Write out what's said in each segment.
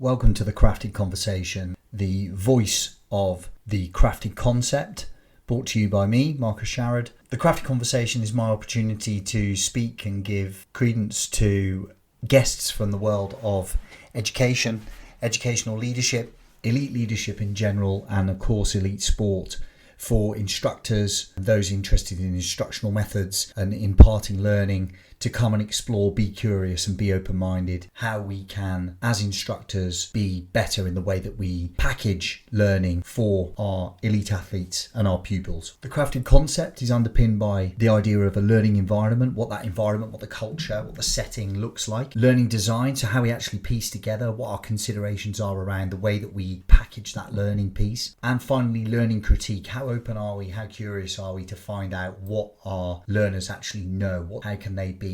Welcome to the Crafted Conversation, the voice of the crafted concept, brought to you by me, Marcus Sharrod. The Crafted Conversation is my opportunity to speak and give credence to guests from the world of education, educational leadership, elite leadership in general, and of course elite sport, for instructors, those interested in instructional methods and imparting learning, to come and explore, be curious and be open-minded, how we can, as instructors, be better in the way that we package learning for our elite athletes and our pupils. The crafted concept is underpinned by the idea of a learning environment, what that environment, what the culture, what the setting looks like. Learning design, so how we actually piece together what our considerations are around the way that we package that learning piece. And finally, learning critique. How open are we, how curious are we to find out what our learners actually know? How can they be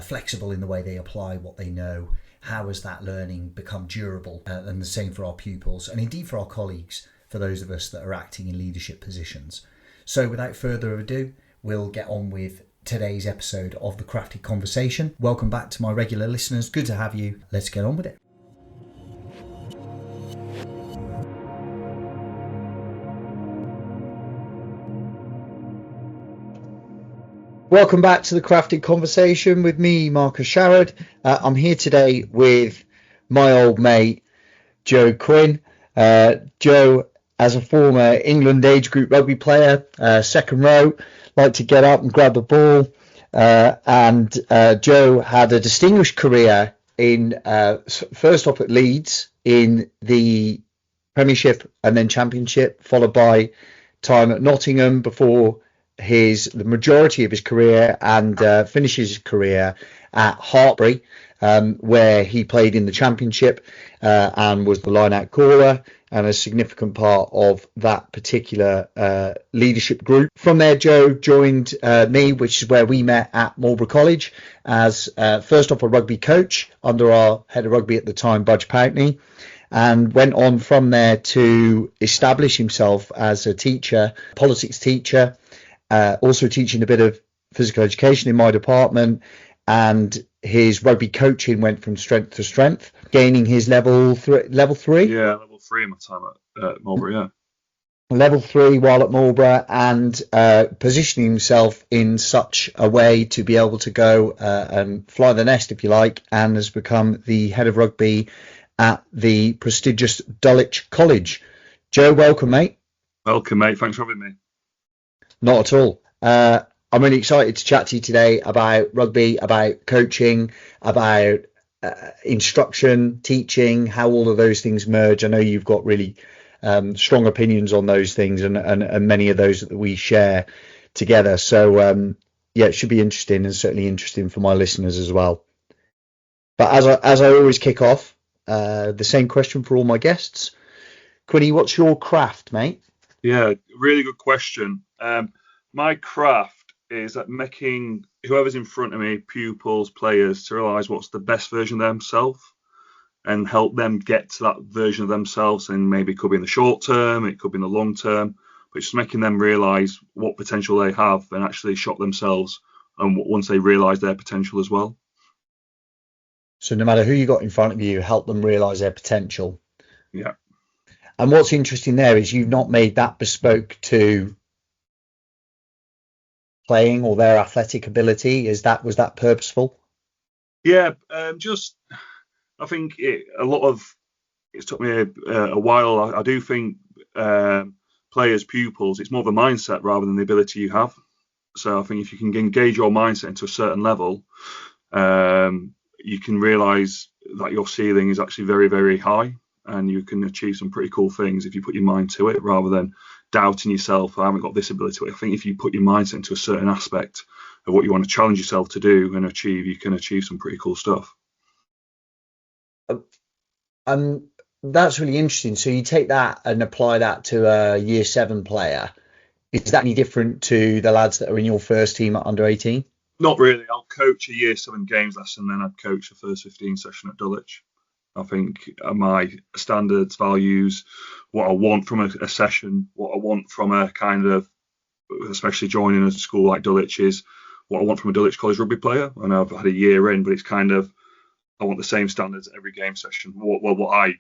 flexible in the way they apply what they know? How has that learning become durable? And the same for our pupils, and indeed for our colleagues, for those of us that are acting in leadership positions. So without further ado, we'll get on with today's episode of the Crafted Conversation. Welcome back to my regular listeners. Good to have you. Let's get on with it. Welcome back to the Crafted Conversation with me, Marcus Sharrod. I'm here today with my old mate, Joe Quinn. Joe, as a former England age group rugby player, second row, liked to get up and grab the ball. And Joe had a distinguished career in first off at Leeds in the Premiership and then Championship, followed by time at Nottingham before the majority of his career and finishes his career at Hartpury, where he played in the Championship and was the line-out caller and a significant part of that particular leadership group. From there, Joe joined me, which is where we met at Marlborough College, as first off a rugby coach under our head of rugby at the time, Budge Pountney, and went on from there to establish himself as a teacher, politics teacher, also teaching a bit of physical education in my department, and his rugby coaching went from strength to strength, gaining his level three. Yeah, level 3 in my time at Marlborough, yeah. Level 3 while at Marlborough, and positioning himself in such a way to be able to go and fly the nest, if you like, and has become the head of rugby at the prestigious Dulwich College. Joe, welcome, mate. Welcome, mate. Thanks for having me. Not at all. I'm really excited to chat to you today about rugby, about coaching, about instruction, teaching, how all of those things merge. I know you've got really strong opinions on those things, and many of those that we share together. So, it should be interesting, and certainly interesting for my listeners as well. But as I always kick off, the same question for all my guests. Quinny, what's your craft, mate? Yeah, really good question. My craft is at making whoever's in front of me, pupils, players, to realise what's the best version of themselves and help them get to that version of themselves. And maybe it could be in the short term, it could be in the long term, but just making them realise what potential they have and actually shock themselves, and once they realise their potential as well. So no matter who you got in front of you, help them realise their potential. Yeah. And what's interesting there is you've not made that bespoke to playing or their athletic ability. Was that purposeful? Yeah, I think it's took me a while. I do think players, pupils, it's more of a mindset rather than the ability you have. So I think if you can engage your mindset into a certain level, you can realise that your ceiling is actually very, very high. And you can achieve some pretty cool things if you put your mind to it, rather than doubting yourself. I haven't got this ability. I think if you put your mindset into a certain aspect of what you want to challenge yourself to do and achieve, you can achieve some pretty cool stuff. That's really interesting. So you take that and apply that to a year 7 player. Is that any different to the lads that are in your first team at under 18? Not really. I'll coach a year 7 games lesson, then I'd coach the first 15 session at Dulwich. I think my standards, values, what I want from a session, what I want from a kind of, especially joining a school like Dulwich, is what I want from a Dulwich College rugby player. And I've had a year in, but it's kind of, I want the same standards at every game session. What I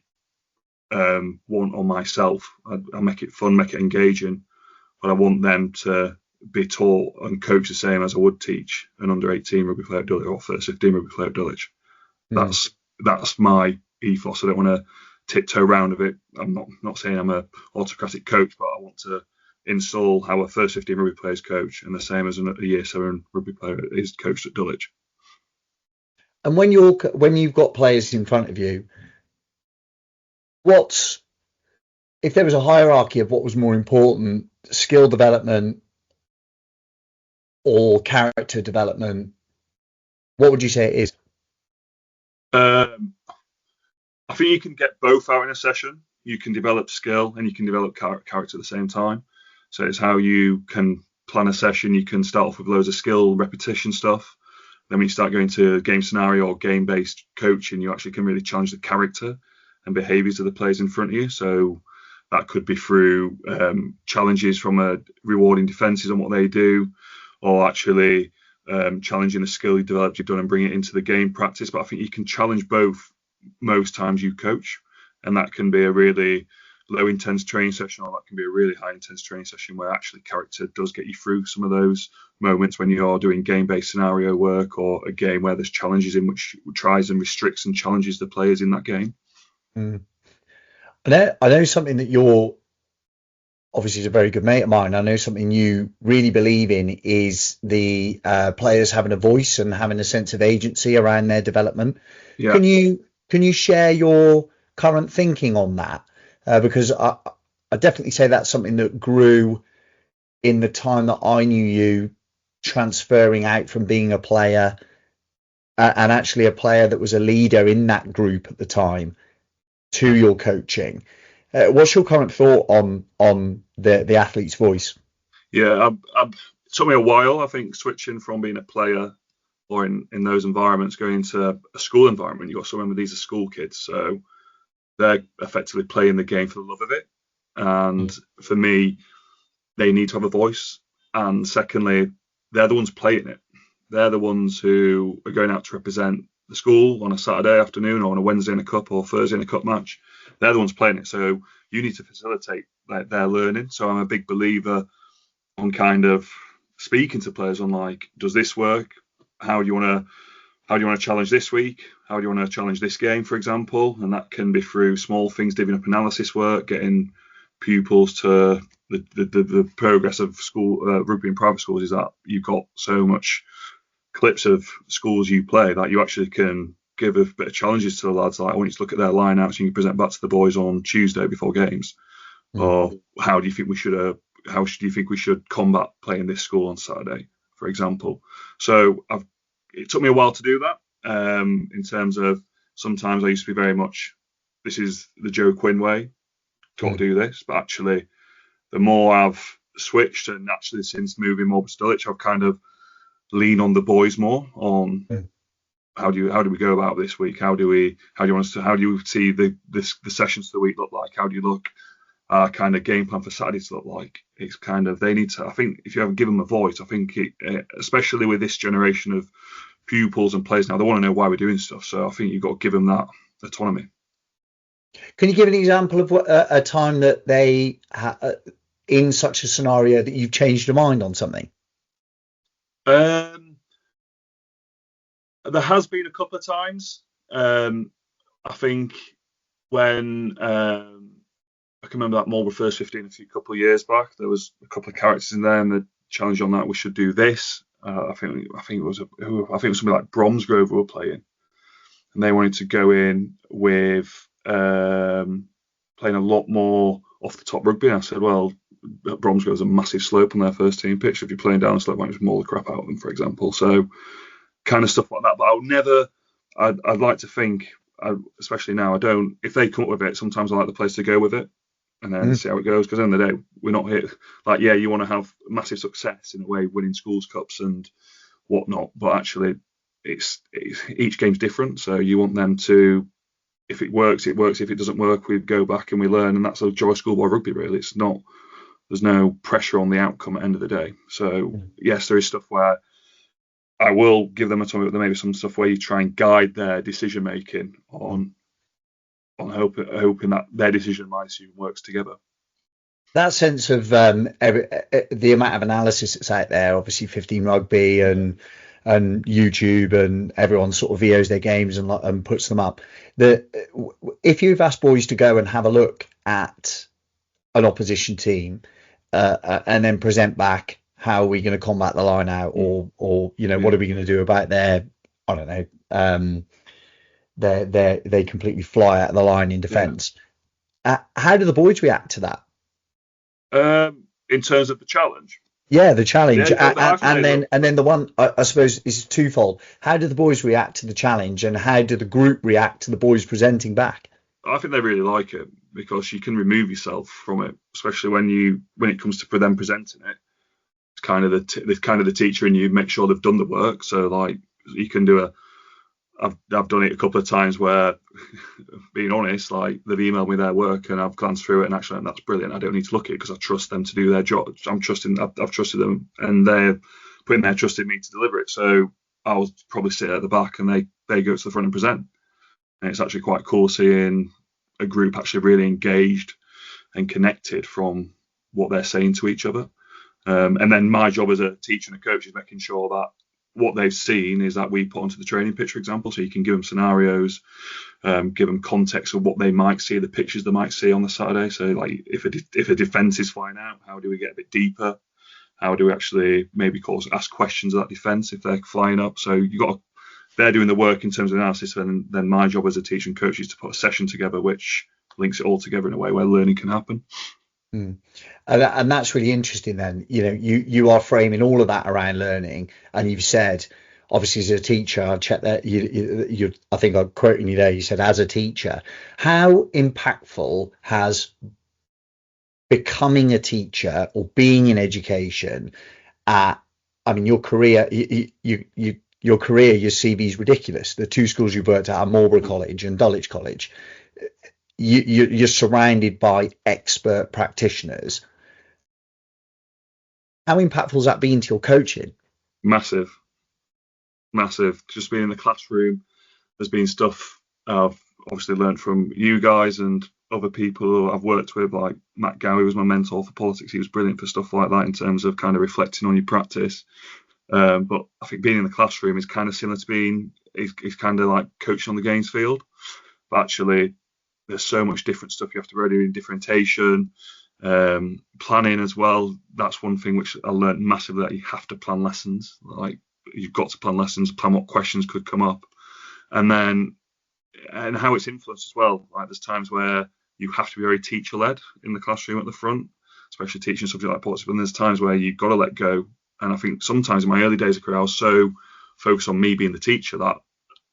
want on myself. I make it fun, make it engaging, but I want them to be taught and coached the same as I would teach an under 18 rugby player at Dulwich or first 15 rugby player at Dulwich. That's my ethos. I don't want to tiptoe around of it. I'm not saying I'm a autocratic coach, but I want to install how a first 15 rugby players coach, and the same as a year 7 rugby player is coached at Dulwich. And when you've got players in front of you, if there was a hierarchy of what was more important, skill development or character development, what would you say it is? I think you can get both out in a session. You can develop skill and you can develop character at the same time. So it's how you can plan a session. You can start off with loads of skill repetition stuff. Then when you start going to game scenario or game-based coaching, you actually can really challenge the character and behaviours of the players in front of you. So that could be through challenges from rewarding defences on what they do, or actually challenging the skill you've done and bring it into the game practice. But I think you can challenge both most times you coach, and that can be a really low intense training session, or that can be a really high intense training session where actually character does get you through some of those moments when you're doing game-based scenario work, or a game where there's challenges in which tries and restricts and challenges the players in that game. I know something that you're obviously is a very good mate of mine. I know something you really believe in is the players having a voice and having a sense of agency around their development. Yeah. Can you share your current thinking on that? Because I definitely say that's something that grew in the time that I knew you, transferring out from being a player and actually a player that was a leader in that group at the time to your coaching. What's your current thought on the athlete's voice? Yeah, it took me a while, I think, switching from being a player or in those environments going into a school environment. You've got to remember these are school kids, so they're effectively playing the game for the love of it. And for me, they need to have a voice. And secondly, they're the ones playing it. They're the ones who are going out to represent the school on a Saturday afternoon or on a Wednesday in a cup or Thursday in a cup match. They're the ones playing it. So you need to facilitate their learning. So I'm a big believer on kind of speaking to players on like, does this work? How do you want to challenge this week? How do you want to challenge this game, for example? And that can be through small things, divvying up analysis work, getting pupils to the progress of school rugby in private schools is that you've got so much clips of schools you play that you actually can give a bit of challenges to the lads. Like, I want you to look at their lineouts and you can present back to the boys on Tuesday before games. Or how do you think we should combat playing this school on Saturday, for example? So it took me a while to do that. In terms of sometimes I used to be very much, this is the Joe Quinn way, got to do this. But actually, the more I've switched, and actually since moving more to Dulwich, I've kind of lean on the boys more on how do we go about this week? How do you see the sessions of the week look like? How do you look kind of game plan for Saturday to look like? It's kind of, they need to, I think if you haven't given them a voice, I think especially with this generation of pupils and players now, they want to know why we're doing stuff. So I think you've got to give them that autonomy. Can you give an example of a time that they in such a scenario that you've changed your mind on something? There has been a couple of times. I think when I can remember that Marlborough First 15 a couple of years back, there was a couple of characters in there, and the challenge on that we should do this. I think it was something like Bromsgrove who were playing, and they wanted to go in with playing a lot more off the top rugby. And I said, well, Bromsgrove's a massive slope on their first team pitch. If you're playing down a slope, why don't you maul the crap out of them, for example? So kind of stuff like that. But I'd like to think, especially now, if they come up with it, sometimes I like the players to go with it and then see how it goes. Because at the end of the day, we're not here. Like, yeah, you want to have massive success in a way, winning schools cups and whatnot. But actually, it's each game's different. So you want them to, if it works, it works. If it doesn't work, we go back and we learn. And that's the joy of schoolboy rugby, really. There's no pressure on the outcome at the end of the day. So yes, there is stuff where I will give them autonomy, but there may be some stuff where you try and guide their decision making on hoping that their decision and my decision works together. That sense of the amount of analysis that's out there, obviously 15 Rugby and YouTube, and everyone sort of VOs their games and puts them up. If you've asked boys to go and have a look at an opposition team and then present back, how are we going to combat the line out, or what are we going to do about their, I don't know, they completely fly out of the line in defence. How do the boys react to that? In terms of the challenge? Yeah, the challenge, and then the one I suppose is twofold. How do the boys react to the challenge, and how do the group react to the boys presenting back? I think they really like it, because you can remove yourself from it, especially when it comes to them presenting it. It's kind of the teacher in you, make sure they've done the work. So like you can do I've done it a couple of times where, being honest, like they've emailed me their work and I've glanced through it and actually that's brilliant. I don't need to look at it because I trust them to do their job. I've trusted them, and they're putting their trust in me to deliver it. So I'll probably sit at the back and they go to the front and present. And it's actually quite cool seeing a group actually really engaged and connected from what they're saying to each other. And then my job as a teacher and a coach is making sure that what they've seen is that we put onto the training pitch, for example, so you can give them scenarios, give them context of what they might see, the pictures they might see on the Saturday. So like if a defence is flying out, how do we get a bit deeper? How do we actually maybe ask questions of that defence if they're flying up? So they're doing the work in terms of analysis, and then my job as a teacher and coach is to put a session together which links it all together in a way where learning can happen. And that's really interesting then. You are framing all of that around learning, and you've said, obviously as a teacher, I'll check that you I think I'm quoting you there, you said as a teacher. How impactful has becoming a teacher or being in education your career, your career, your CV is ridiculous. The two schools you've worked at are Marlborough College and Dulwich College. You're surrounded by expert practitioners. How impactful has that been to your coaching? Massive. Just being in the classroom, there's been stuff I've obviously learned from you guys and other people I've worked with, like Matt Gowie was my mentor for politics. He was brilliant for stuff like that in terms of kind of reflecting on your practice. But I think being in the classroom is kind of similar to is kind of like coaching on the games field. But actually, there's so much different stuff you have to do in differentiation, planning as well. That's one thing which I learned massively, that you have to plan lessons. Like you've got to plan lessons, plan what questions could come up, and how it's influenced as well. Like there's times where you have to be very teacher-led in the classroom at the front, especially teaching a subject like politics. And there's times where you've got to let go. And I think sometimes in my early days of career, I was so focused on me being the teacher that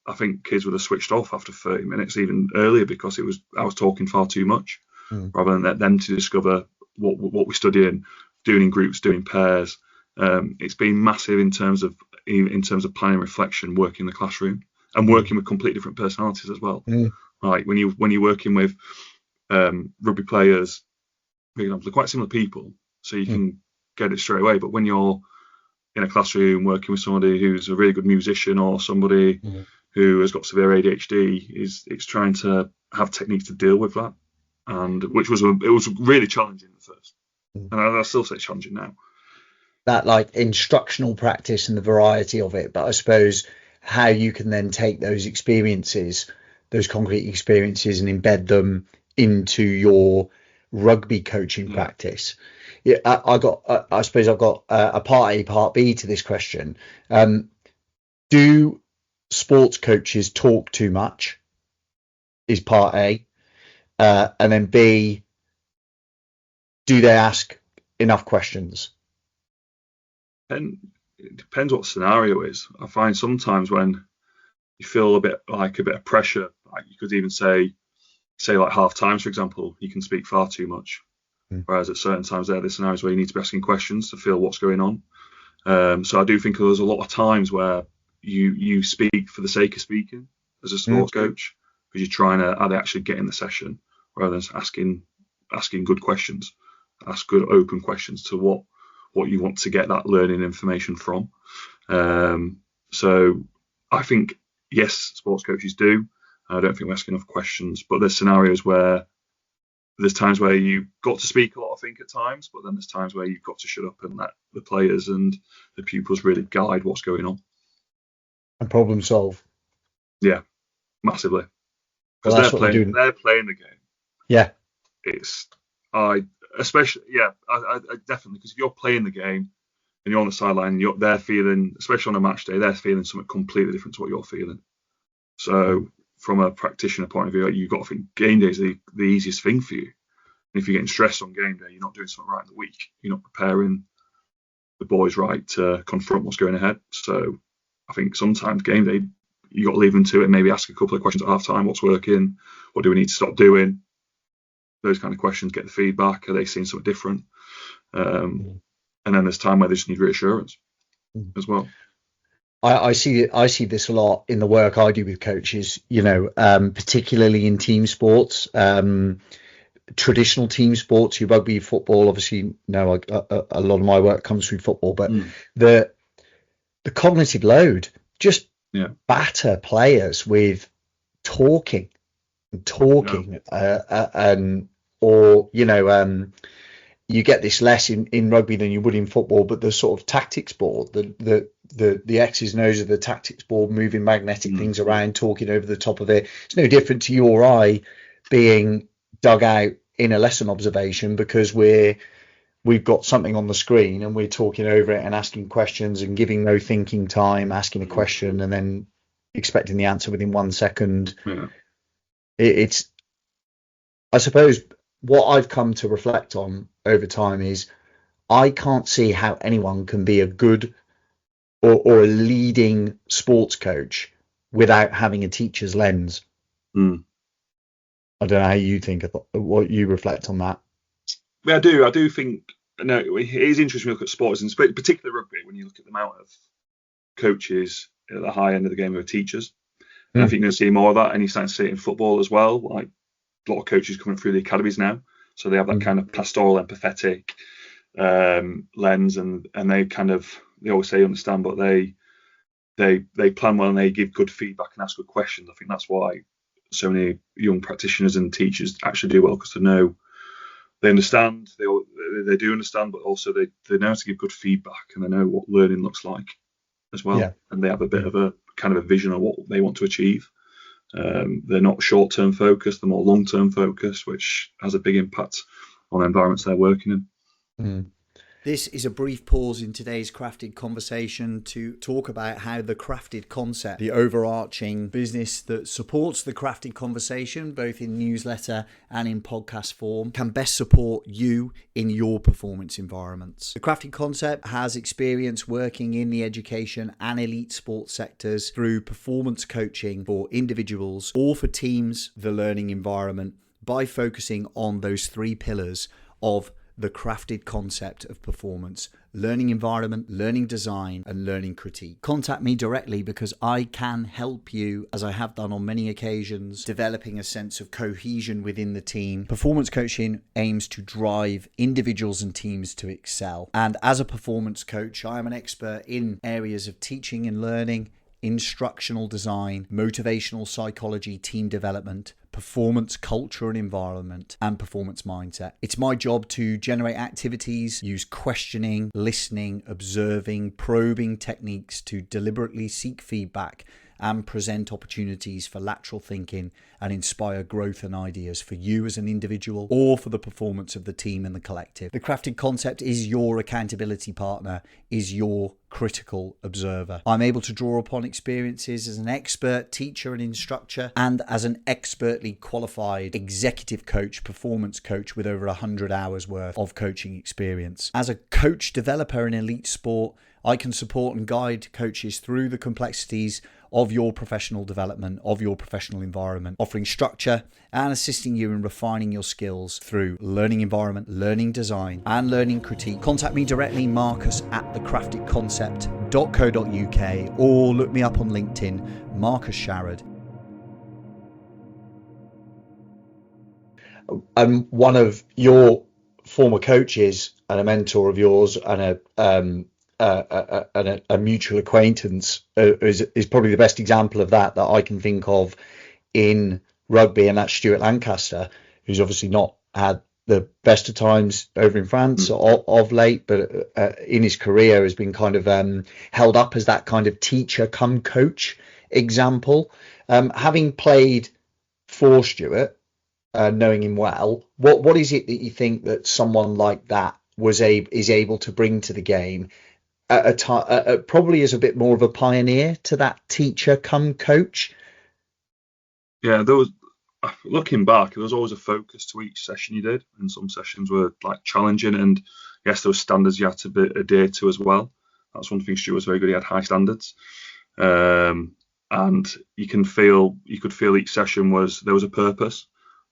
I think kids would have switched off after 30 minutes, even earlier, because I was talking far too much, rather than let them to discover what we're studying, doing in groups, doing pairs. It's been massive in terms of planning, reflection, working in the classroom, and working with completely different personalities as well. Like when you're working with rugby players, for example, they're quite similar people, so you can get it straight away. But when you're in a classroom working with somebody who's a really good musician, or somebody who has got severe ADHD, it's trying to have techniques to deal with that, and it was really challenging at first, and I still say it's challenging now. That like instructional practice and the variety of it, but I suppose how you can then take those experiences, those concrete experiences, and embed them into your rugby coaching practice. Yeah, I suppose I've got a part A, part B to this question. Do sports coaches talk too much? Is part A, and then B, do they ask enough questions? And it depends what the scenario is. I find sometimes when you feel a bit of pressure, like you could even say like half times, for example, you can speak far too much. Whereas at certain times there's scenarios where you need to be asking questions to feel what's going on. So I do think there's a lot of times where you speak for the sake of speaking as a sports coach, because you're trying to actually get in the session rather than asking good questions, ask good open questions to what you want to get that learning information from. So I think yes, sports coaches do. I don't think we ask enough questions. But there's scenarios where there's times where you've got to speak a lot, I think, at times, but then there's times where you've got to shut up and let the players and the pupils really guide what's going on. And problem solve. Yeah, massively. Well, Because they're playing the game. Yeah. I definitely, because if you're playing the game and you're on the sideline, they're feeling, especially on a match day, they're feeling something completely different to what you're feeling. So from a practitioner point of view, you've got to think game day is the easiest thing for you. And if you're getting stressed on game day, you're not doing something right in the week. You're not preparing the boys right to confront what's going ahead. So I think sometimes game day, you got to leave them to it and maybe ask a couple of questions at half time. What's working? What do we need to stop doing? Those kind of questions, get the feedback. Are they seeing something different? And then there's time where they just need reassurance as well. I see this a lot in the work I do with coaches, particularly in team sports, traditional team sports, your rugby, football. Obviously, a lot of my work comes through football, but the cognitive load, just batter players with talking, you get this less in rugby than you would in football, but the sort of tactics board, the X's and O's of the tactics board, moving magnetic things around, talking over the top of it. It's no different to you or I being dug out in a lesson observation because we've got something on the screen and we're talking over it and asking questions and giving no thinking time, asking a question and then expecting the answer within 1 second. It's, I suppose, what I've come to reflect on over time is I can't see how anyone can be a good or a leading sports coach without having a teacher's lens. I don't know how you think of what you reflect on that. Yeah, I do. I do think it is interesting to look at sports, and particularly rugby, when you look at the amount of coaches at the high end of the game who are teachers. And I think you're going to see more of that, and you're starting to see it in football as well. Like a lot of coaches coming through the academies now, so they have that kind of pastoral, empathetic lens, and they always say understand, but they plan well and they give good feedback and ask good questions. I think that's why so many young practitioners and teachers actually do well, because they understand, they do understand, but also they know how to give good feedback and they know what learning looks like as well, and they have a bit of a kind of a vision of what they want to achieve. They're not short-term focused, they're more long-term focused, which has a big impact on the environments they're working in. This is a brief pause in today's Crafted conversation to talk about how the Crafted concept, the overarching business that supports the Crafted conversation, both in newsletter and in podcast form, can best support you in your performance environments. The Crafted concept has experience working in the education and elite sports sectors through performance coaching for individuals or for teams, the learning environment, by focusing on those three pillars of the Crafted concept of performance: learning environment, learning design, and learning critique. Contact me directly because I can help you, as I have done on many occasions, developing a sense of cohesion within the team. Performance coaching aims to drive individuals and teams to excel. And as a performance coach, I am an expert in areas of teaching and learning, instructional design, motivational psychology, team development, performance culture and environment, and performance mindset. It's my job to generate activities, use questioning, listening, observing, probing techniques to deliberately seek feedback and present opportunities for lateral thinking and inspire growth and ideas for you as an individual or for the performance of the team and the collective. The Crafted concept is your accountability partner, is your critical observer. I'm able to draw upon experiences as an expert teacher and instructor and as an expertly qualified executive coach, performance coach with over 100 hours worth of coaching experience. As a coach developer in elite sport, I can support and guide coaches through the complexities of your professional development, of your professional environment, offering structure and assisting you in refining your skills through learning environment, learning design, and learning critique. Contact me directly, Marcus at thecraftedconcept.co.uk, or look me up on LinkedIn, Marcus Sharrod. One of your former coaches and a mentor of yours and a mutual acquaintance is probably the best example of that I can think of in rugby, and that's Stuart Lancaster, who's obviously not had the best of times over in France of late, but in his career has been kind of held up as that kind of teacher come coach example. Having played for Stuart, knowing him well, what is it that you think that someone like that is able to bring to the game at a time, probably as a bit more of a pioneer to that teacher come coach? Yeah, there was, looking back, there was always a focus to each session you did, and some sessions were like challenging, and yes, there were standards you had to adhere to as well. That's one thing Stuart was very good. He had high standards, and you could feel each session there was a purpose.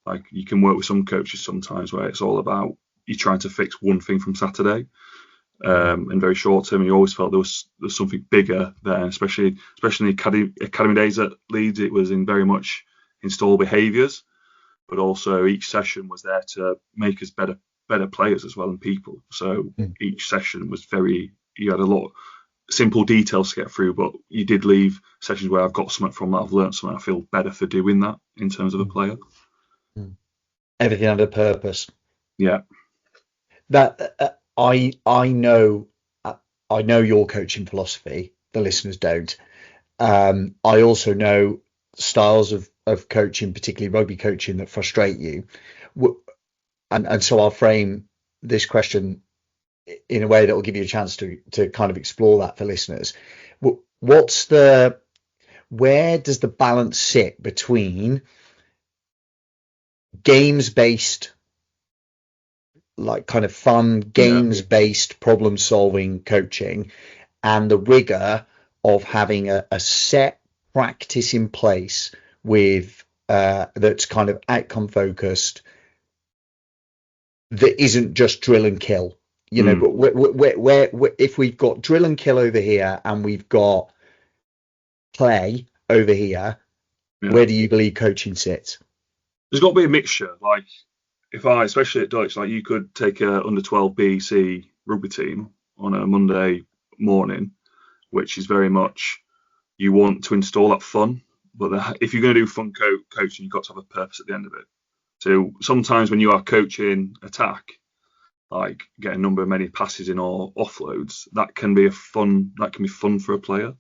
Like, you can work with some coaches sometimes where it's all about you trying to fix one thing from Saturday, and very short term. And you always felt there was something bigger there, especially in the academy days at Leeds. It was in very much install behaviours, but also each session was there to make us better players as well, and people. So each session was you had a lot of simple details to get through, but you did leave sessions where I've got something from that, I've learned something, I feel better for doing that in terms of a player. Everything under purpose. Yeah. That I know your coaching philosophy. The listeners don't. I also know styles of coaching, particularly rugby coaching, that frustrate you, and so I'll frame this question in a way that will give you a chance to kind of explore that for listeners. Where does the balance sit between games-based, like kind of fun games-based problem solving coaching, and the rigor of having a set practice in place with that's kind of outcome focused, that isn't just drill and kill, but where if we've got drill and kill over here and we've got play over here, where do you believe coaching sits? There's got to be a mixture. Like, especially at Dulwich, like, you could take a under 12 BC rugby team on a Monday morning, which is very much, you want to install that fun, but if you're going to do fun coaching, you've got to have a purpose at the end of it. So sometimes when you are coaching attack, like getting many passes in or offloads, that can be fun for a player.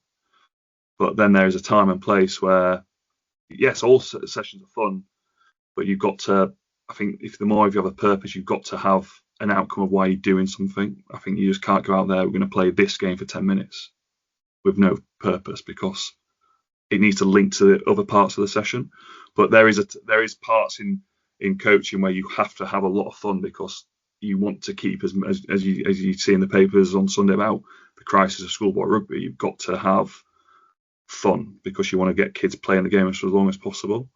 But then there is a time and place where, yes, all sessions are fun, but you've got to, I think, if you have a purpose, you've got to have an outcome of why you're doing something. I think you just can't go out there, we're going to play this game for 10 minutes with no purpose, because it needs to link to the other parts of the session. But there is parts in coaching where you have to have a lot of fun, because you want to keep, as you see in the papers on Sunday about the crisis of schoolboy rugby, you've got to have fun because you want to get kids playing the game for as long as possible.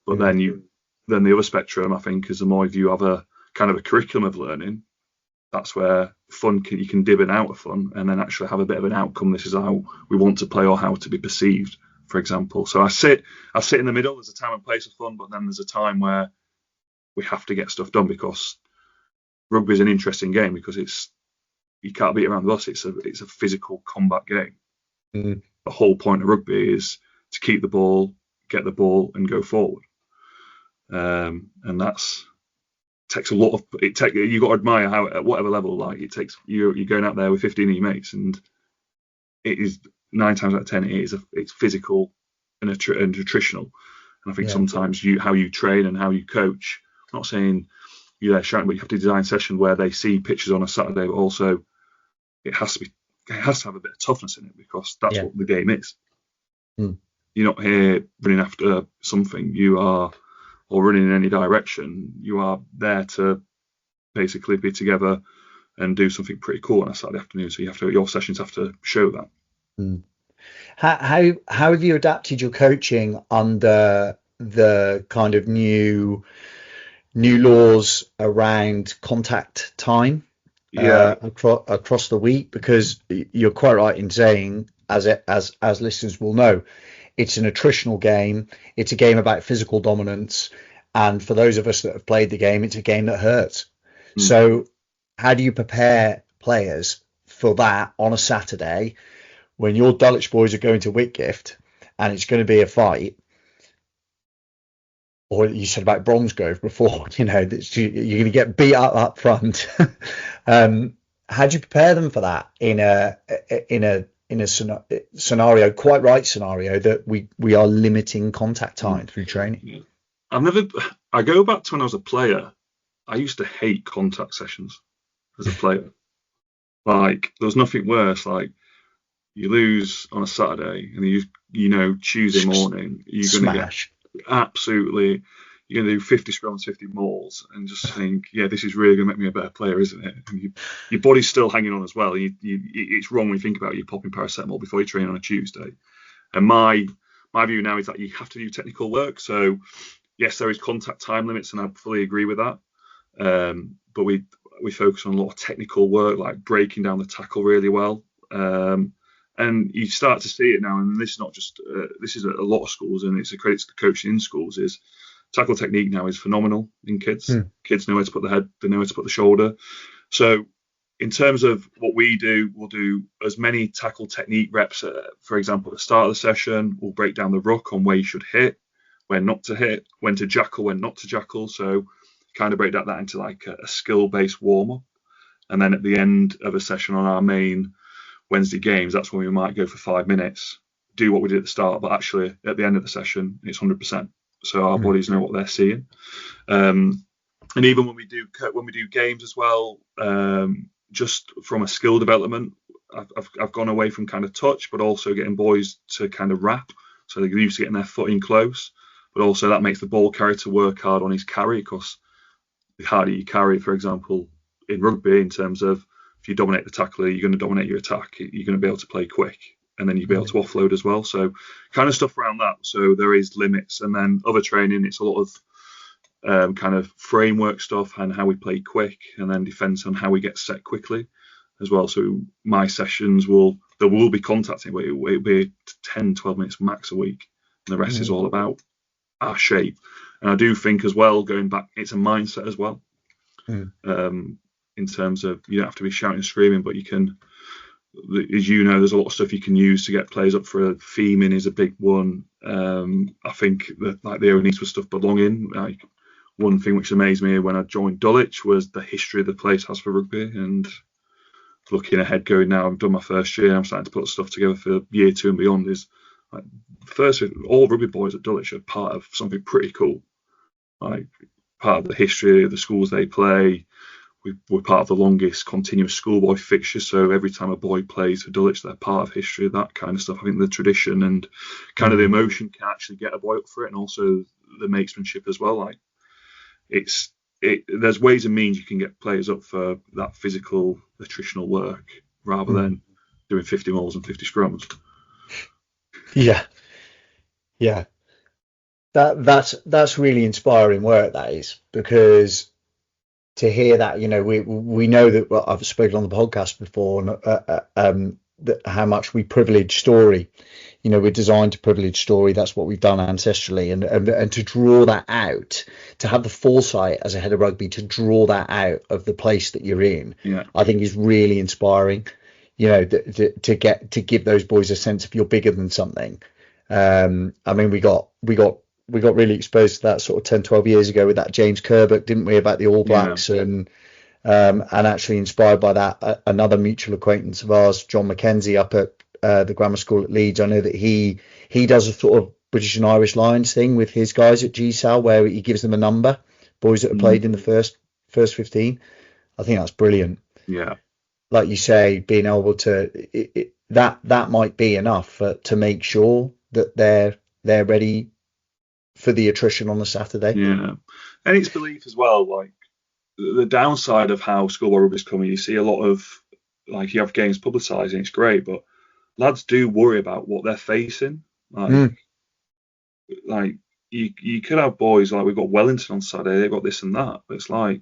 But then the other spectrum, I think, is the more you have a kind of a curriculum of learning, that's where fun you can dib in out of fun and then actually have a bit of an outcome. This is how we want to play, or how to be perceived, for example. So I sit in the middle. There's a time and place of fun, but then there's a time where we have to get stuff done, because rugby is an interesting game, because you can't beat around the bush. It's a physical combat game. The whole point of rugby is to keep the ball, get the ball, and go forward. And that's takes a lot of you got to admire how, at whatever level, like, it takes you're going out there with 15 of your mates, and it is 9 times out of 10 it's physical and nutritional. And I think sometimes how you train and how you coach, I'm not saying you're there shouting, but you have to design sessions where they see pictures on a Saturday, but also it has to have a bit of toughness in it, because that's what the game is. You're not here running after something, or running in any direction. You are there to basically be together and do something pretty cool on a Saturday afternoon. So your sessions have to show that. How have you adapted your coaching under the kind of new laws around contact time across the week? Because you're quite right in saying, as listeners will know, it's an attritional game. It's a game about physical dominance, and for those of us that have played the game, it's a game that hurts. So how do you prepare players for that on a Saturday when your Dulwich boys are going to Whitgift and it's going to be a fight? or you said about Bromsgrove before, you know, that you're going to get beat up front. How do you prepare them for that in a scenario, quite right scenario, that we are limiting contact time through training? Yeah. I go back to when I was a player. I used to hate contact sessions as a player. Like, there was nothing worse. Like, you lose on a Saturday, and Tuesday morning you're going to get absolutely. You're going to do 50 scrums, 50 mauls, and just think, yeah, this is really going to make me a better player, isn't it? And your body's still hanging on as well. It's wrong when you think about it. You're popping paracetamol before you train on a Tuesday. And my view now is that you have to do technical work. So, yes, there is contact time limits, and I fully agree with that. But we focus on a lot of technical work, like breaking down the tackle really well. And you start to see it now, and this is not just this is a lot of schools, and it's a credit to the coaching in schools, is tackle technique now is phenomenal in kids. Kids know where to put the head, they know where to put the shoulder. So in terms of what we do, we'll do as many tackle technique reps, for example, at the start of the session. We'll break down the ruck on where you should hit, where not to hit, when to jackal, when not to jackal. So kind of break that into like a skill-based warm-up. And then at the end of a session on our main Wednesday games, that's when we might go for 5 minutes, do what we did at the start, but actually at the end of the session, it's 100%. So our bodies know what they're seeing. And even when we do games as well, just from a skill development, I've gone away from kind of touch, but also getting boys to kind of wrap. So they're used to getting their foot in close, but also that makes the ball carrier to work hard on his carry, because the harder you carry, for example, in rugby, in terms of if you dominate the tackler, you're going to dominate your attack. You're going to be able to play quick, and then you'll be able to offload as well. So kind of stuff around that. So there is limits. And then other training, it's a lot of kind of framework stuff and how we play quick, and then defense on how we get set quickly as well. So my sessions there will be contacting, but it'll be 10, 12 minutes max a week. And the rest is all about our shape. And I do think as well, going back, it's a mindset as well. In terms of, you don't have to be shouting and screaming, but you can, as you know, there's a lot of stuff you can use to get players up for a theming is a big one. I think that like the only stuff belonging, like one thing which amazed me when I joined Dulwich was the history the place has for rugby. And looking ahead, going now, I've done my first year, I'm starting to put stuff together for year 2 and beyond. Is like, first, all rugby boys at Dulwich are part of something pretty cool, like part of the history of the schools they play. We're part of the longest continuous schoolboy fixture, so every time a boy plays for Dulwich, they're part of history, that kind of stuff. I think the tradition and kind of the emotion can actually get a boy up for it, and also the matesmanship as well. Like there's ways and means you can get players up for that physical attritional work rather than doing 50 mauls and 50 scrums. Yeah. That's really inspiring work, that is, because to hear that, you know, we know that, well, I've spoken on the podcast before, that how much we privilege story. You know, we're designed to privilege story. That's what we've done ancestrally, and to draw that out, to have the foresight as a head of rugby to draw that out of the place that you're in, I think is really inspiring. You know, to give those boys a sense of you're bigger than something. I mean, we got really exposed to that sort of 10, 12 years ago with that James Kerr book, didn't we, about the All Blacks, and actually inspired by that, another mutual acquaintance of ours, John Mackenzie, up at the grammar school at Leeds. I know that he does a sort of British and Irish Lions thing with his guys at GSAL, where he gives them a number, boys that have played in the first 15. I think that's brilliant. Yeah. Like you say, being able to that might be enough to make sure that they're ready for the attrition on the Saturday. Yeah, and it's belief as well. Like the downside of how schoolboy rugby is coming, you see a lot of, like, you have games publicising, it's great, but lads do worry about what they're facing. Like you could have boys, like we've got Wellington on Saturday, they've got this and that, but it's like,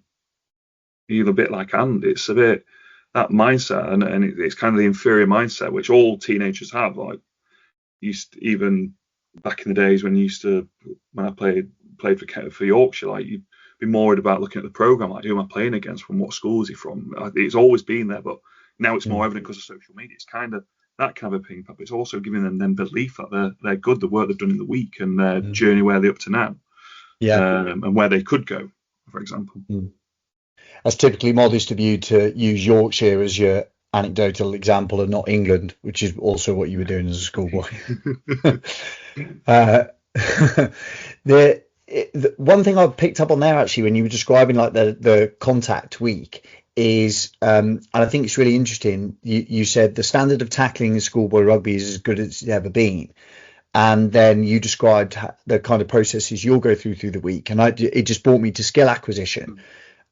even a bit like Andy, it's a bit that mindset, and it's kind of the inferior mindset which all teenagers have. Like, even back in the days when I played for Yorkshire, like, you'd be more worried about looking at the programme, like, who am I playing against, from what school is he from. It's always been there, but now it's more evident because of social media. It's kind of that kind of a ping pong, but it's also giving them belief that they're good, the work they've done in the week and their journey where they're up to now. and where they could go, for example. That's typically modest of you to use Yorkshire as your anecdotal example and not England, which is also what you were doing as a schoolboy. The one thing I picked up on there actually when you were describing like the contact week is, and I think it's really interesting, you said the standard of tackling in schoolboy rugby is as good as it's ever been. And then you described the kind of processes you'll go through the week. And it just brought me to skill acquisition.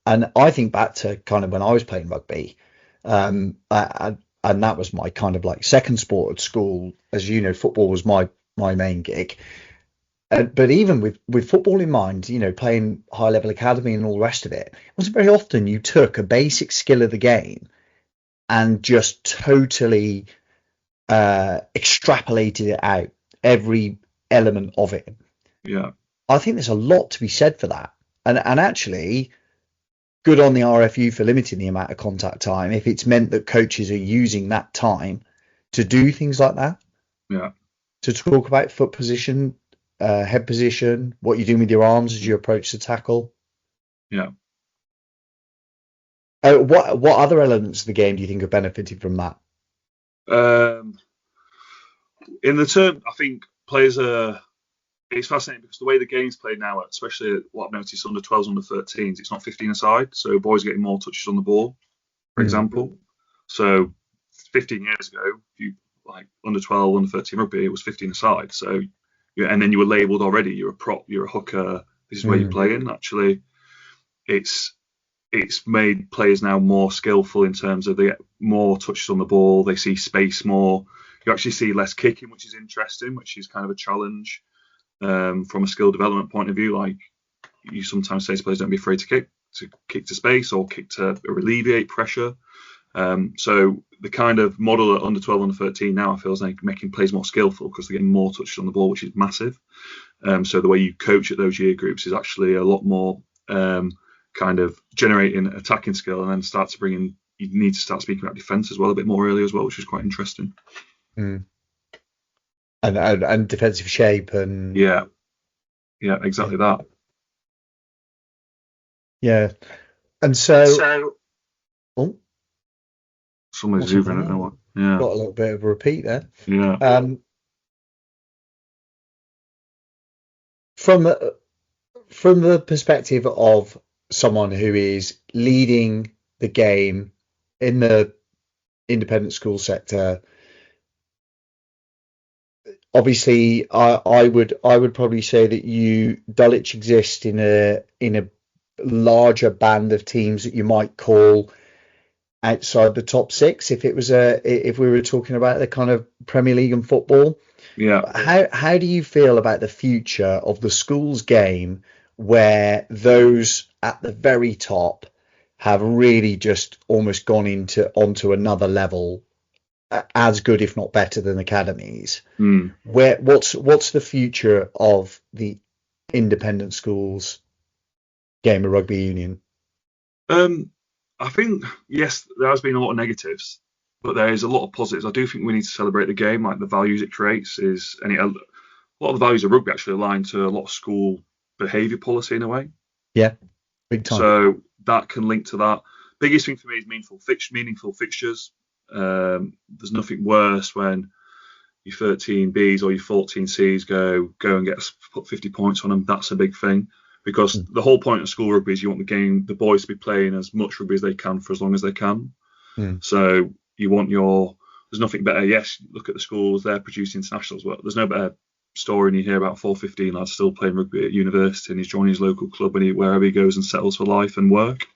And I think back to kind of when I was playing rugby, and that was my kind of like second sport at school. As you know, football was my main gig. But even with football in mind, you know, playing high level academy and all the rest of it, it wasn't very often you took a basic skill of the game and just totally extrapolated it out, every element of it. Yeah, I think there's a lot to be said for that. And actually, good on the RFU for limiting the amount of contact time if it's meant that coaches are using that time to do things like that. Yeah. To talk about foot position, head position, what you're doing with your arms as you approach the tackle. Yeah. What other elements of the game do you think have benefited from that? In the term, I think players are. It's fascinating because the way the game's played now, especially what I've noticed under 12s, under 13s, it's not 15 aside. So boys are getting more touches on the ball, for example. So 15 years ago, you like under 12, under 13 rugby, it was 15 aside. So and then you were labelled already. You're a prop, you're a hooker. This is where you're playing. Actually, it's made players now more skillful in terms of they get more touches on the ball. They see space more. You actually see less kicking, which is interesting, which is kind of a challenge. From a skill development point of view, like you sometimes say to players, don't be afraid to kick to space or kick to alleviate pressure. So the kind of model at under 12, under 13 now, I feel is like making players more skillful because they're getting more touches on the ball, which is massive. So the way you coach at those year groups is actually a lot more kind of generating attacking skill, and then you need to start speaking about defence as well a bit more early as well, which is quite interesting. And defensive shape and yeah, exactly that. Yeah, and so somebody's hoovering. I don't know what. Yeah, got a little bit of a repeat there. Yeah. From the perspective of someone who is leading the game in the independent school sector. Obviously, I would probably say that Dulwich exist in a larger band of teams that you might call outside the top six. If we were talking about the kind of Premier League and football, How do you feel about the future of the schools game, where those at the very top have really just almost gone onto another level? As good, if not better, than academies. What's the future of the independent schools game of rugby union? I think yes, there has been a lot of negatives, but there is a lot of positives. I do think we need to celebrate the game, like the values it creates. A lot of the values of rugby actually align to a lot of school behaviour policy in a way. Yeah, big time. So that can link to that. Biggest thing for me is meaningful fixtures. There's nothing worse when your 13Bs or your 14Cs go and put 50 points on them. That's a big thing, because the whole point of school rugby is you want the boys to be playing as much rugby as they can for as long as they can. So you want there's nothing better. Yes, look at the schools, they're producing internationals. Well, there's no better story than you hear about 415 lads still playing rugby at university, and he's joining his local club wherever he goes and settles for life and work.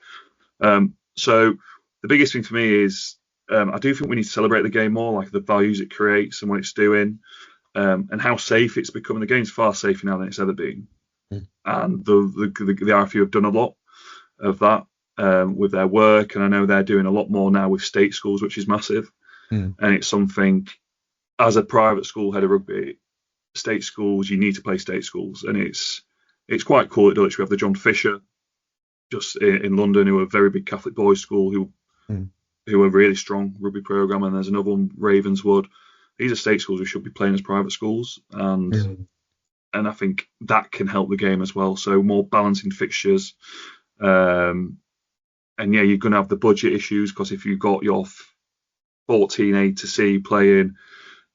So the biggest thing for me is I do think we need to celebrate the game more, like the values it creates and what it's doing, and how safe it's becoming. The game's far safer now than it's ever been, and the RFU have done a lot of that with their work, and I know they're doing a lot more now with state schools, which is massive. And it's something, as a private school head of rugby, state schools, you need to play state schools, and it's quite cool at Dulwich. We have the John Fisher just in London, who are a very big Catholic boys school who are really strong rugby program, and there's another one, Ravenswood. These are state schools who should be playing as private schools, and and I think that can help the game as well. So more balancing fixtures, and yeah, you're going to have the budget issues, because if you've got your 14 A to C playing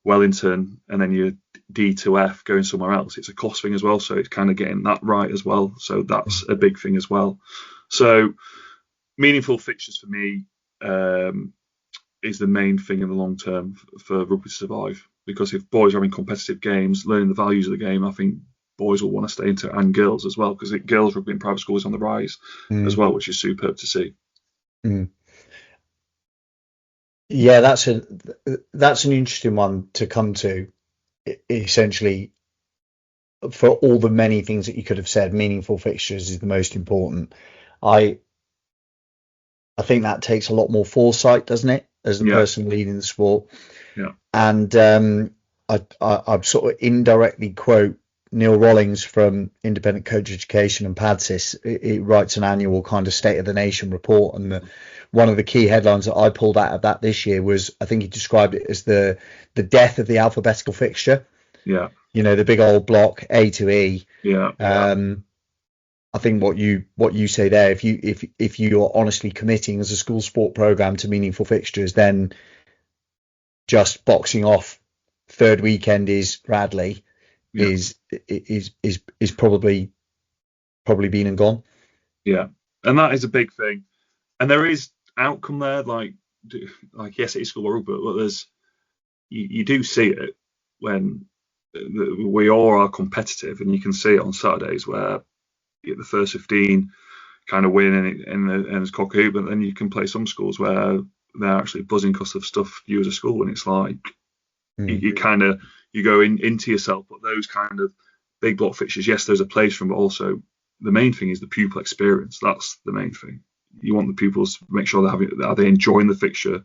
Wellington and then your D to F going somewhere else, it's a cost thing as well. So it's kind of getting that right as well. So that's a big thing as well. So meaningful fixtures for me is the main thing in the long term for rugby to survive. Because if boys are having competitive games, learning the values of the game, I think boys will want to stay into it, and girls as well, because girls rugby in private school is on the rise as well, which is superb to see. Yeah, that's an interesting one to come to. Essentially, for all the many things that you could have said, meaningful fixtures is the most important. I think that takes a lot more foresight, doesn't it, as the person leading the sport? Yeah. And I sort of indirectly quote Neil Rollings from Independent Coach Education and PADSIS. It writes an annual kind of State of the Nation report, and one of the key headlines that I pulled out of that this year was, I think he described it as the death of the alphabetical fixture. Yeah. You know, the big old block A to E. Yeah. I think what you say there, if you are honestly committing as a school sport program to meaningful fixtures, then just boxing off third weekend is Radley is probably been and gone. Yeah, and that is a big thing. And there is outcome there, like yes, it is school rugby, but there's you do see it when we all are competitive, and you can see it on Saturdays where the first 15 kind of win and it's cock hoop, but then you can play some schools where they're actually buzzing because of stuff you as a school, and it's like you kind of go into yourself. But those kind of big block fixtures, yes, there's a place for them, but also the main thing is the pupil experience. That's the main thing. You want the pupils to make sure are they enjoying the fixture,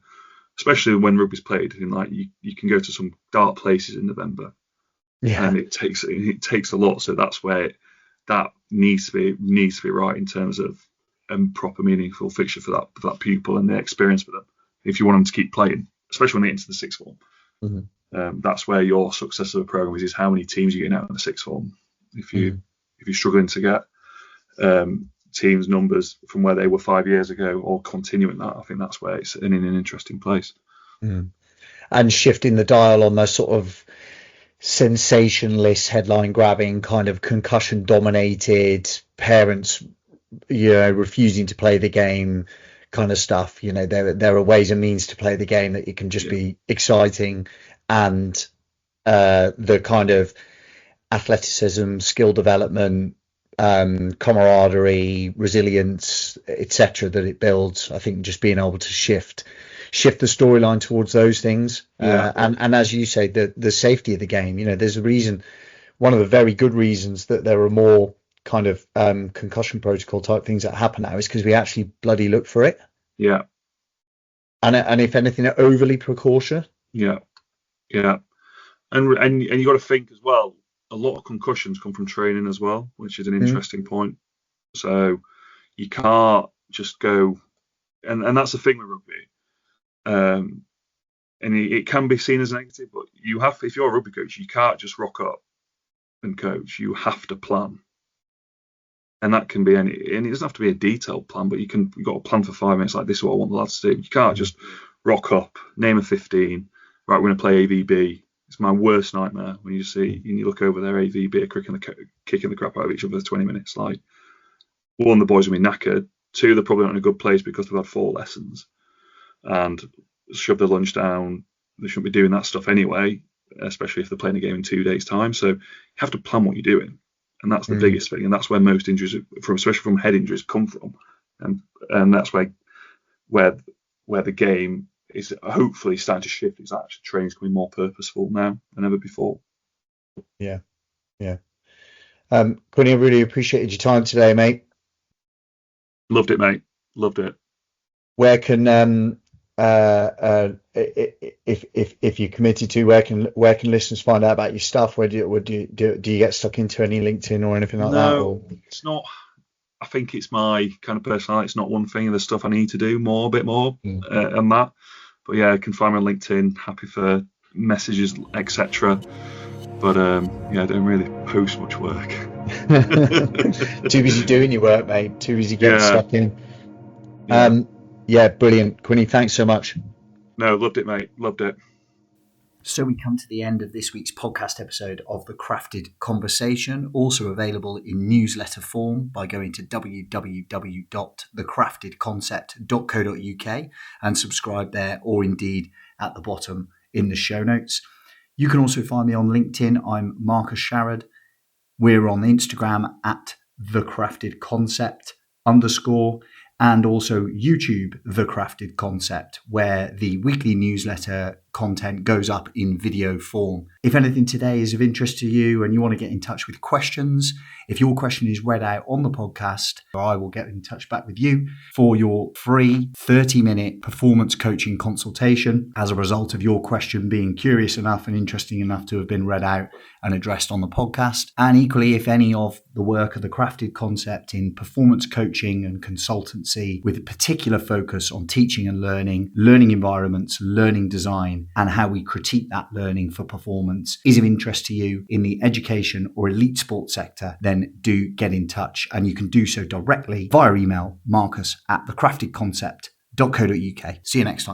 especially when rugby's played. And like you can go to some dark places in November, and it takes a lot. So that's where that needs to be right in terms of a proper meaningful fixture for that pupil and the experience for them. If you want them to keep playing, especially when they get into the sixth form, that's where your success of a program is how many teams you're getting out in the sixth form. If you're struggling to get teams numbers from where they were 5 years ago, or continuing that, I think that's where it's in an interesting place. And shifting the dial on the sort of sensationalist, headline grabbing, kind of concussion dominated, parents refusing to play the game kind of stuff. There are ways and means to play the game that it can just be exciting, and the kind of athleticism, skill development, camaraderie, resilience, etc. that it builds. I think just being able to shift the storyline towards those things, and as you say, the safety of the game. There's a reason, one of the very good reasons that there are more kind of concussion protocol type things that happen now is because we actually bloody look for it. And if anything, overly precaution. And you got to think as well, a lot of concussions come from training as well, which is an interesting point. So you can't just go, and that's the thing with rugby. And it can be seen as negative, but if you're a rugby coach, you can't just rock up and coach. You have to plan, and that can be and it doesn't have to be a detailed plan, but you've got a plan for 5 minutes. Like, this is what I want the lads to do. You can't just rock up, name a 15. Right, we're going to play AVB. It's my worst nightmare when you see and you look over there, AVB are kicking the crap out of each other for 20 minutes. Like, one, the boys will be knackered. Two, they're probably not in a good place because they've had 4 lessons and shove their lunch down. They shouldn't be doing that stuff anyway, especially if they're playing a game in 2 days' time. So you have to plan what you're doing, and that's the biggest thing. And that's where most injuries, especially from head injuries, come from. And that's where the game is hopefully starting to shift. Is actually training's becoming more purposeful now than ever before. Quinn, I really appreciated your time today, mate. Loved it, mate. Loved it. Where can if you're committed to, where can listeners find out about your stuff? Do you get stuck into any LinkedIn or anything like that? No, it's not. I think it's my kind of personality. It's not one thing. There's stuff I need to do a bit more, and that. But yeah, you can find me on LinkedIn. Happy for messages, etc. But I don't really post much work. Too busy doing your work, mate. Too busy getting stuck in. Brilliant. Quinny, thanks so much. No, loved it, mate. Loved it. So we come to the end of this week's podcast episode of The Crafted Conversation, also available in newsletter form by going to www.thecraftedconcept.co.uk and subscribe there, or indeed at the bottom in the show notes. You can also find me on LinkedIn. I'm Marcus Sharrod. We're on Instagram at thecraftedconcept_, and also YouTube, The Crafted Concept, where the weekly newsletter content goes up in video form. If anything today is of interest to you and you want to get in touch with questions, if your question is read out on the podcast, I will get in touch back with you for your free 30-minute performance coaching consultation as a result of your question being curious enough and interesting enough to have been read out and addressed on the podcast. And equally, if any of the work of the Crafted Concept in performance coaching and consultancy with a particular focus on teaching and learning environments, learning design, and how we critique that learning for performance is of interest to you in the education or elite sports sector, then do get in touch. And you can do so directly via email, marcus@thecraftedconcept.co.uk. See you next time.